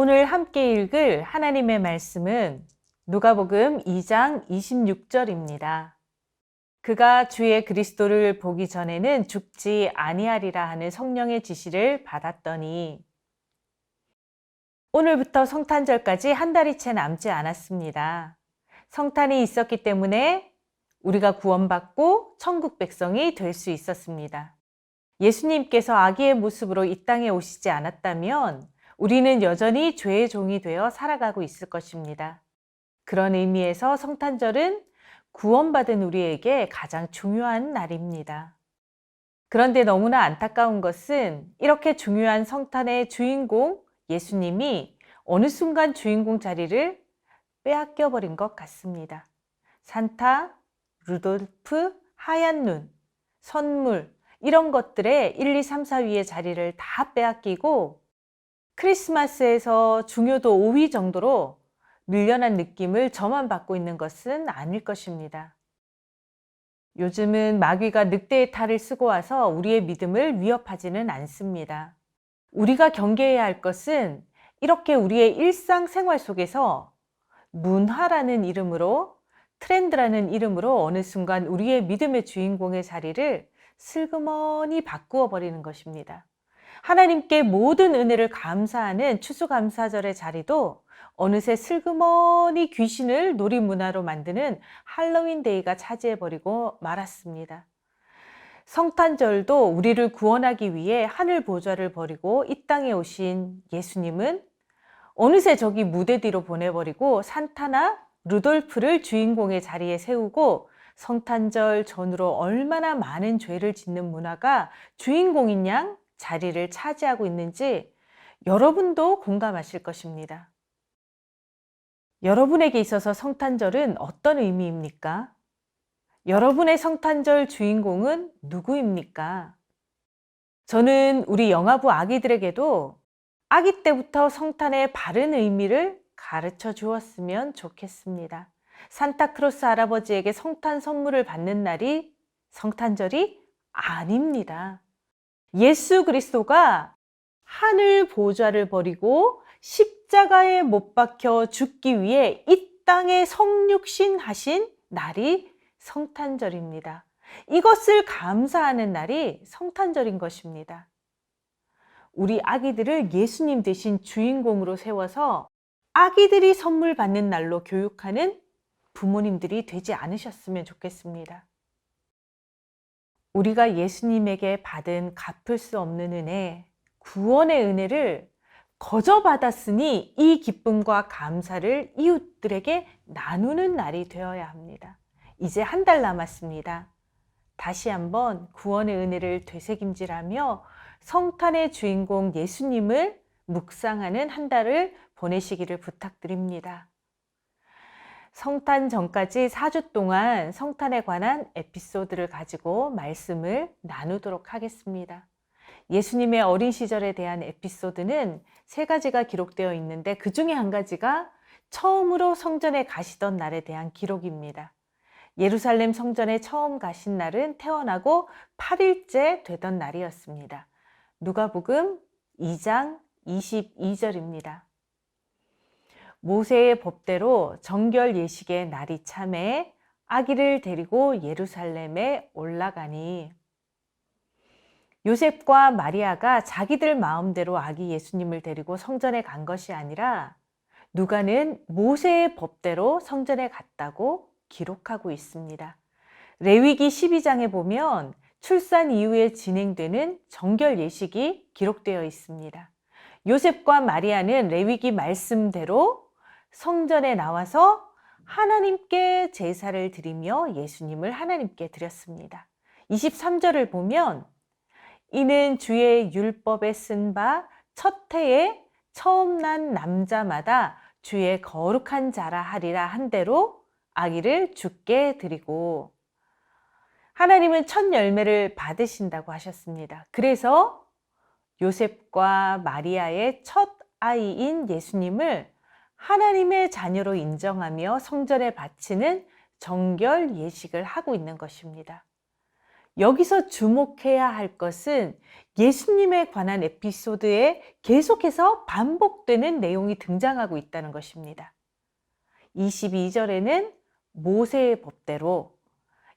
오늘 함께 읽을 하나님의 말씀은 누가복음 2장 26절입니다. 그가 주의 그리스도를 보기 전에는 죽지 아니하리라 하는 성령의 지시를 받았더니 오늘부터 성탄절까지 한 달이 채 남지 않았습니다. 성탄이 있었기 때문에 우리가 구원받고 천국 백성이 될 수 있었습니다. 예수님께서 아기의 모습으로 이 땅에 오시지 않았다면 우리는 여전히 죄의 종이 되어 살아가고 있을 것입니다. 그런 의미에서 성탄절은 구원받은 우리에게 가장 중요한 날입니다. 그런데 너무나 안타까운 것은 이렇게 중요한 성탄의 주인공 예수님이 어느 순간 주인공 자리를 빼앗겨 버린 것 같습니다. 산타, 루돌프, 하얀 눈, 선물 이런 것들에 1, 2, 3, 4위의 자리를 다 빼앗기고 크리스마스에서 중요도 5위 정도로 밀려난 느낌을 저만 받고 있는 것은 아닐 것입니다. 요즘은 마귀가 늑대의 탈을 쓰고 와서 우리의 믿음을 위협하지는 않습니다. 우리가 경계해야 할 것은 이렇게 우리의 일상생활 속에서 문화라는 이름으로, 트렌드라는 이름으로 어느 순간 우리의 믿음의 주인공의 자리를 슬그머니 바꾸어 버리는 것입니다. 하나님께 모든 은혜를 감사하는 추수감사절의 자리도 어느새 슬그머니 귀신을 놀이문화로 만드는 할로윈 데이가 차지해버리고 말았습니다. 성탄절도 우리를 구원하기 위해 하늘 보좌를 버리고 이 땅에 오신 예수님은 어느새 저기 무대 뒤로 보내버리고 산타나 루돌프를 주인공의 자리에 세우고 성탄절 전후로 얼마나 많은 죄를 짓는 문화가 주인공인 양 자리를 차지하고 있는지 여러분도 공감하실 것입니다. 여러분에게 있어서 성탄절은 어떤 의미입니까? 여러분의 성탄절 주인공은 누구입니까? 저는 우리 영아부 아기들에게도 아기 때부터 성탄의 바른 의미를 가르쳐 주었으면 좋겠습니다. 산타크로스 할아버지에게 성탄 선물을 받는 날이 성탄절이 아닙니다. 예수 그리스도가 하늘 보좌를 버리고 십자가에 못 박혀 죽기 위해 이 땅에 성육신 하신 날이 성탄절입니다. 이것을 감사하는 날이 성탄절인 것입니다. 우리 아기들을 예수님 대신 주인공으로 세워서 아기들이 선물 받는 날로 교육하는 부모님들이 되지 않으셨으면 좋겠습니다. 우리가 예수님에게 받은 갚을 수 없는 은혜, 구원의 은혜를 거저 받았으니 이 기쁨과 감사를 이웃들에게 나누는 날이 되어야 합니다. 이제 한 달 남았습니다. 다시 한번 구원의 은혜를 되새김질하며 성탄의 주인공 예수님을 묵상하는 한 달을 보내시기를 부탁드립니다. 성탄 전까지 4주 동안 성탄에 관한 에피소드를 가지고 말씀을 나누도록 하겠습니다. 예수님의 어린 시절에 대한 에피소드는 3가지가 기록되어 있는데 그 중에 한 가지가 처음으로 성전에 가시던 날에 대한 기록입니다. 예루살렘 성전에 처음 가신 날은 태어나고 8일째 되던 날이었습니다. 누가복음 2장 22절입니다. 모세의 법대로 정결 예식의 날이 참에 아기를 데리고 예루살렘에 올라가니 요셉과 마리아가 자기들 마음대로 아기 예수님을 데리고 성전에 간 것이 아니라 누가는 모세의 법대로 성전에 갔다고 기록하고 있습니다. 레위기 12장에 보면 출산 이후에 진행되는 정결 예식이 기록되어 있습니다. 요셉과 마리아는 레위기 말씀대로 성전에 나와서 하나님께 제사를 드리며 예수님을 하나님께 드렸습니다. 23절을 보면 이는 주의 율법에 쓴 바 첫 해에 처음 난 남자마다 주의 거룩한 자라 하리라 한 대로 아기를 주께 드리고 하나님은 첫 열매를 받으신다고 하셨습니다. 그래서 요셉과 마리아의 첫 아이인 예수님을 하나님의 자녀로 인정하며 성전에 바치는 정결 예식을 하고 있는 것입니다. 여기서 주목해야 할 것은 예수님에 관한 에피소드에 계속해서 반복되는 내용이 등장하고 있다는 것입니다. 22절에는 모세의 법대로,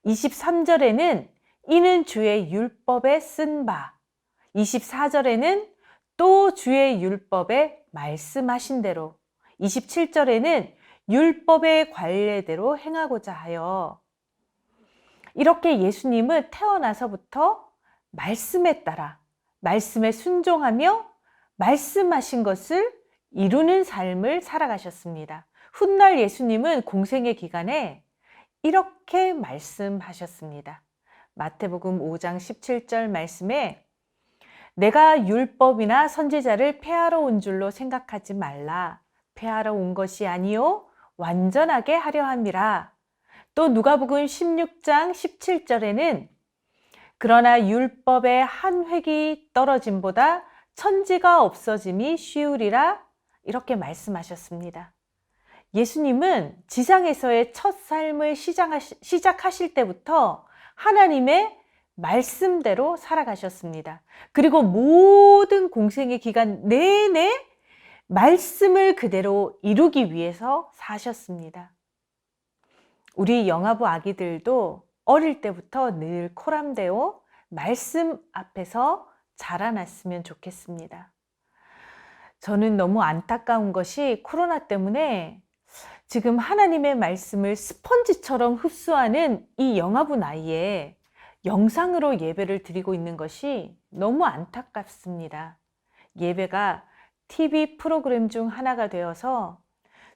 23절에는 이는 주의 율법에 쓴 바, 24절에는 또 주의 율법에 말씀하신 대로, 27절에는 율법의 관례대로 행하고자 하여, 이렇게 예수님은 태어나서부터 말씀에 따라, 말씀에 순종하며 말씀하신 것을 이루는 삶을 살아가셨습니다. 훗날 예수님은 공생의 기간에 이렇게 말씀하셨습니다. 마태복음 5장 17절 말씀에 내가 율법이나 선지자를 폐하러 온 줄로 생각하지 말라. 폐하러 온 것이 아니요 완전하게 하려 함이라. 또 누가복음 16장 17절에는 그러나 율법의 한 획이 떨어짐보다 천지가 없어짐이 쉬우리라 이렇게 말씀하셨습니다. 예수님은 지상에서의 첫 삶을 시작하실 때부터 하나님의 말씀대로 살아가셨습니다. 그리고 모든 공생의 기간 내내 말씀을 그대로 이루기 위해서 사셨습니다. 우리 영아부 아기들도 어릴 때부터 늘 코람되어 말씀 앞에서 자라났으면 좋겠습니다. 저는 너무 안타까운 것이 코로나 때문에 지금 하나님의 말씀을 스펀지처럼 흡수하는 이 영아부 나이에 영상으로 예배를 드리고 있는 것이 너무 안타깝습니다. 예배가 TV 프로그램 중 하나가 되어서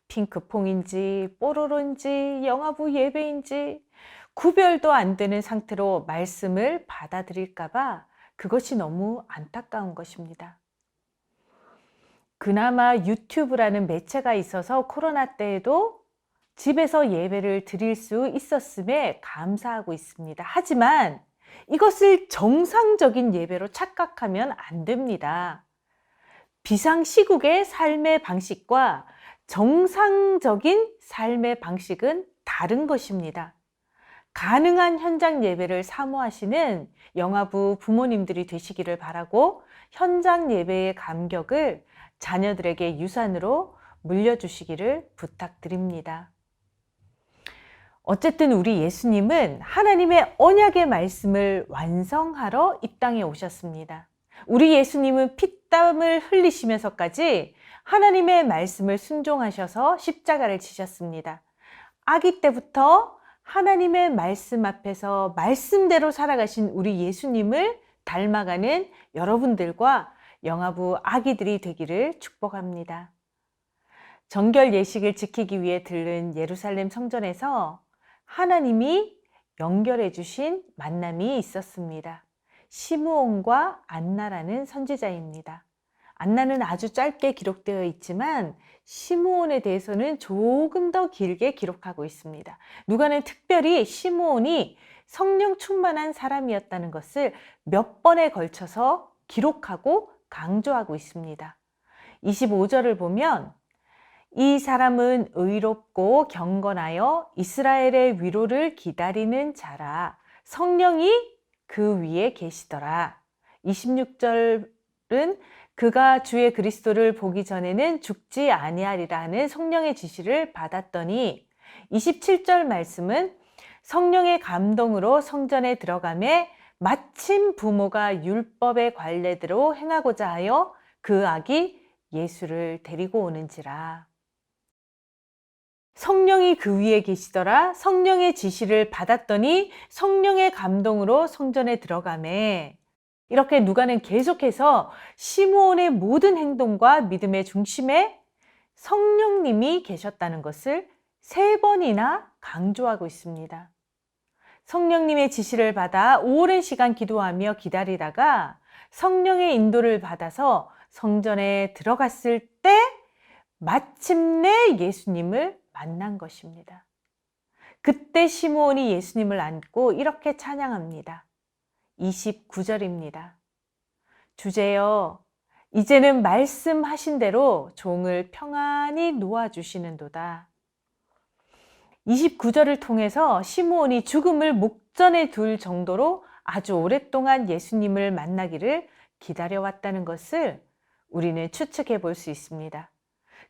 핑크퐁인지 뽀로로인지 영아부 예배인지 구별도 안 되는 상태로 말씀을 받아들일까 봐 그것이 너무 안타까운 것입니다. 그나마 유튜브라는 매체가 있어서 코로나 때에도 집에서 예배를 드릴 수 있었음에 감사하고 있습니다. 하지만 이것을 정상적인 예배로 착각하면 안 됩니다. 비상시국의 삶의 방식과 정상적인 삶의 방식은 다른 것입니다. 가능한 현장 예배를 사모하시는 영아부 부모님들이 되시기를 바라고 현장 예배의 감격을 자녀들에게 유산으로 물려주시기를 부탁드립니다. 어쨌든 우리 예수님은 하나님의 언약의 말씀을 완성하러 이 땅에 오셨습니다. 우리 예수님은 피땀을 흘리시면서까지 하나님의 말씀을 순종하셔서 십자가를 지셨습니다. 아기 때부터 하나님의 말씀 앞에서 말씀대로 살아가신 우리 예수님을 닮아가는 여러분들과 영아부 아기들이 되기를 축복합니다. 정결 예식을 지키기 위해 들른 예루살렘 성전에서 하나님이 연결해 주신 만남이 있었습니다. 시므온과 안나라는 선지자입니다. 안나는 아주 짧게 기록되어 있지만 시므온에 대해서는 조금 더 길게 기록하고 있습니다. 누가는 특별히 시므온이 성령 충만한 사람이었다는 것을 몇 번에 걸쳐서 기록하고 강조하고 있습니다. 25절을 보면 이 사람은 의롭고 경건하여 이스라엘의 위로를 기다리는 자라. 성령이 그 위에 계시더라. 26절은 그가 주의 그리스도를 보기 전에는 죽지 아니하리라는 성령의 지시를 받았더니 27절 말씀은 성령의 감동으로 성전에 들어가매 마침 부모가 율법의 관례대로 행하고자 하여 그 아기 예수를 데리고 오는지라. 성령이 그 위에 계시더라. 성령의 지시를 받았더니 성령의 감동으로 성전에 들어가매. 이렇게 누가는 계속해서 시므온의 모든 행동과 믿음의 중심에 성령님이 계셨다는 것을 3번이나 강조하고 있습니다. 성령님의 지시를 받아 오랜 시간 기도하며 기다리다가 성령의 인도를 받아서 성전에 들어갔을 때 마침내 예수님을 만난 것입니다. 그때 시므온이 예수님을 안고 이렇게 찬양합니다. 29절입니다. 주제여, 이제는 말씀하신 대로 종을 평안히 놓아주시는도다. 29절을 통해서 시므온이 죽음을 목전에 둘 정도로 아주 오랫동안 예수님을 만나기를 기다려왔다는 것을 우리는 추측해 볼 수 있습니다.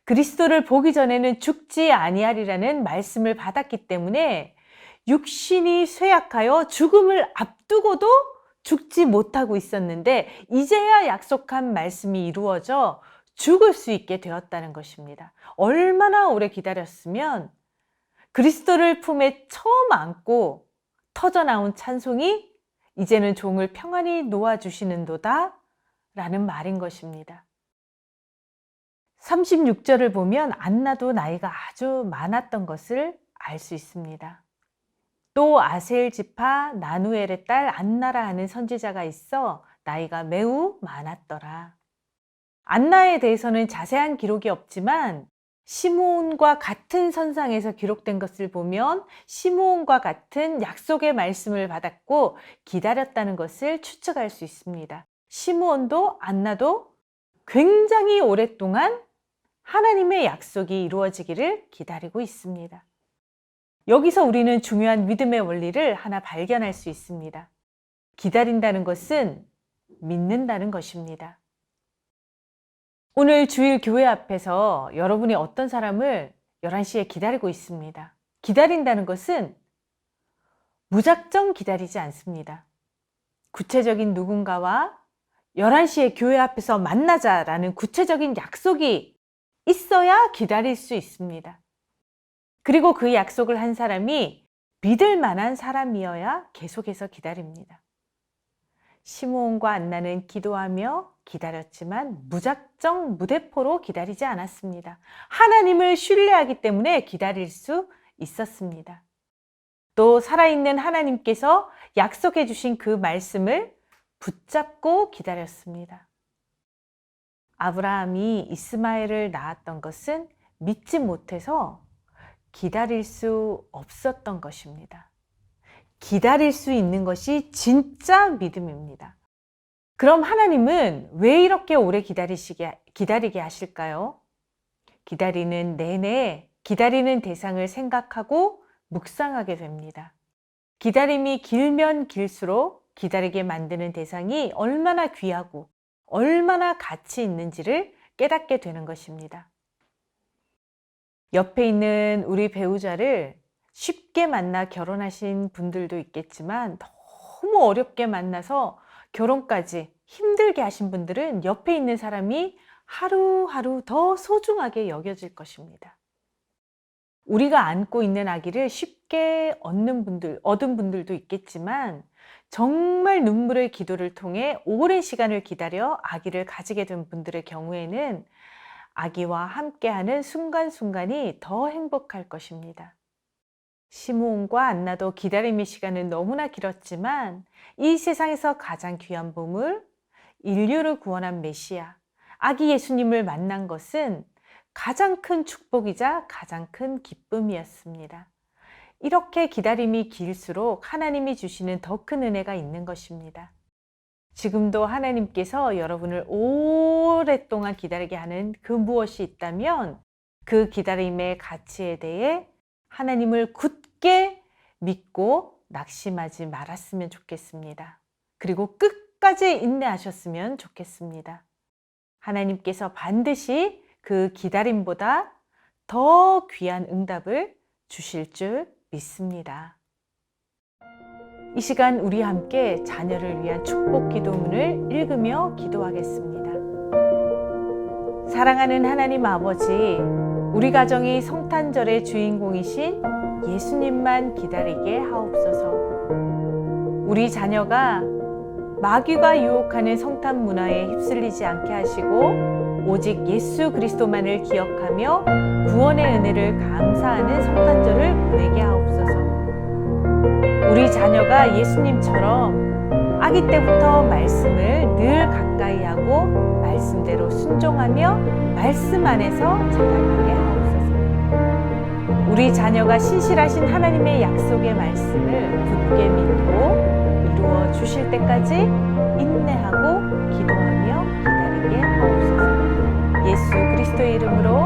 그리스도를 보기 전에는 죽지 아니하리라는 말씀을 받았기 때문에 육신이 쇠약하여 죽음을 앞두고도 죽지 못하고 있었는데 이제야 약속한 말씀이 이루어져 죽을 수 있게 되었다는 것입니다. 얼마나 오래 기다렸으면 그리스도를 품에 처음 안고 터져나온 찬송이 이제는 종을 평안히 놓아주시는도다 라는 말인 것입니다. 36절을 보면 안나도 나이가 아주 많았던 것을 알 수 있습니다. 또 아셀 지파 나누엘의 딸 안나라 하는 선지자가 있어 나이가 매우 많았더라. 안나에 대해서는 자세한 기록이 없지만 시므온과 같은 선상에서 기록된 것을 보면 시므온과 같은 약속의 말씀을 받았고 기다렸다는 것을 추측할 수 있습니다. 시므온도 안나도 굉장히 오랫동안 하나님의 약속이 이루어지기를 기다리고 있습니다. 여기서 우리는 중요한 믿음의 원리를 하나 발견할 수 있습니다. 기다린다는 것은 믿는다는 것입니다. 오늘 주일 교회 앞에서 여러분이 어떤 사람을 11시에 기다리고 있습니다. 기다린다는 것은 무작정 기다리지 않습니다. 구체적인 누군가와 11시에 교회 앞에서 만나자라는 구체적인 약속이 있어야 기다릴 수 있습니다. 그리고 그 약속을 한 사람이 믿을 만한 사람이어야 계속해서 기다립니다. 시므온과 안나는 기도하며 기다렸지만 무작정 무대포로 기다리지 않았습니다. 하나님을 신뢰하기 때문에 기다릴 수 있었습니다. 또 살아있는 하나님께서 약속해 주신 그 말씀을 붙잡고 기다렸습니다. 아브라함이 이스마엘을 낳았던 것은 믿지 못해서 기다릴 수 없었던 것입니다. 기다릴 수 있는 것이 진짜 믿음입니다. 그럼 하나님은 왜 이렇게 오래 기다리게 하실까요? 기다리는 내내 기다리는 대상을 생각하고 묵상하게 됩니다. 기다림이 길면 길수록 기다리게 만드는 대상이 얼마나 귀하고 얼마나 가치 있는지를 깨닫게 되는 것입니다. 옆에 있는 우리 배우자를 쉽게 만나 결혼하신 분들도 있겠지만 너무 어렵게 만나서 결혼까지 힘들게 하신 분들은 옆에 있는 사람이 하루하루 더 소중하게 여겨질 것입니다. 우리가 안고 있는 아기를 쉽게 얻은 분들도 있겠지만 정말 눈물의 기도를 통해 오랜 시간을 기다려 아기를 가지게 된 분들의 경우에는 아기와 함께하는 순간순간이 더 행복할 것입니다. 시므온과 안나도 기다림의 시간은 너무나 길었지만 이 세상에서 가장 귀한 보물, 인류를 구원한 메시아, 아기 예수님을 만난 것은 가장 큰 축복이자 가장 큰 기쁨이었습니다. 이렇게 기다림이 길수록 하나님이 주시는 더 큰 은혜가 있는 것입니다. 지금도 하나님께서 여러분을 오랫동안 기다리게 하는 그 무엇이 있다면 그 기다림의 가치에 대해 하나님을 굳게 믿고 낙심하지 말았으면 좋겠습니다. 그리고 끝까지 인내하셨으면 좋겠습니다. 하나님께서 반드시 그 기다림보다 더 귀한 응답을 주실 줄 믿습니다. 이 시간 우리 함께 자녀를 위한 축복 기도문을 읽으며 기도하겠습니다. 사랑하는 하나님 아버지, 우리 가정이 성탄절의 주인공이신 예수님만 기다리게 하옵소서. 우리 자녀가 마귀가 유혹하는 성탄 문화에 휩쓸리지 않게 하시고 오직 예수 그리스도만을 기억하며 구원의 은혜를 감사하는 성탄절을 보내게 하옵소서. 우리 자녀가 예수님처럼 아기 때부터 말씀을 늘 가까이 하고 말씀대로 순종하며 말씀 안에서 자라나게 하옵소서. 우리 자녀가 신실하신 하나님의 약속의 말씀을 굳게 믿고 이루어 주실 때까지 인내하고 기도하며 기다리게 하옵소서. 예수 그리스도의 이름으로